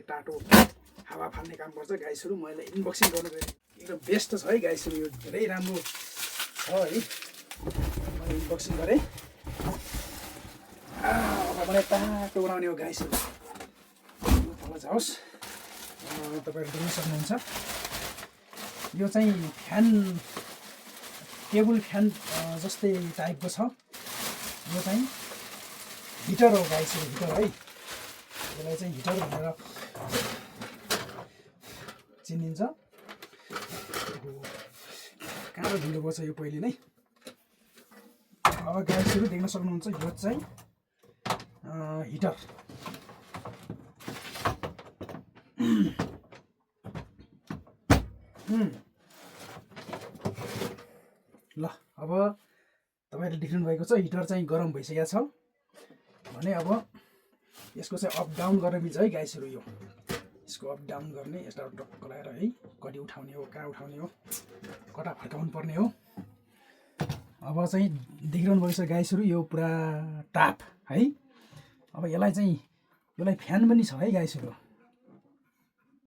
टाटो हावा फाल्ने काम गर्छ गाइसहरू। मैले अनबक्सिङ गर्नु गएँ, एकदम बेस्ट छ है गाइसहरू, यो धेरै राम्रो छ है। मैले अनबक्सिङ गरेँ। अब मलाई टाटो बनाउने हो गाइसहरू। तल जाओस्, तपाईँहरू देख्न सक्नुहुन्छ यो चाहिँ फ्यान, टेबल फ्यान जस्तै टाइपको छ। यो चाहिँ हिटर हो गाइसहरू, हिटर है। यसलाई चाहिँ हिटर भनेर चिनिन्छ। कहाँ ढुलो पर्छ यो पहिले नै। अब गाइसहरू देख्न सक्नुहुन्छ यो चाहिँ हिटर। ल अब तपाईँले देख्नु भएको छ हिटर चाहिँ गरम भइसकेको छ भने अब यसको चाहिँ अप डाउन गर्न मिल्छ है गाइसहरू। यो यसको अप डाउन गर्ने, यस्ता टक्क लगाएर है, कति उठाउने हो, कहाँ उठाउने हो, कता फर्काउनु पर्ने हो। अब चाहिँ देखिरहनु भएको छ गाइसहरू यो पुरा टाप है। अब यसलाई चाहिँ, यसलाई फ्यान पनि छ है गाइसहरू।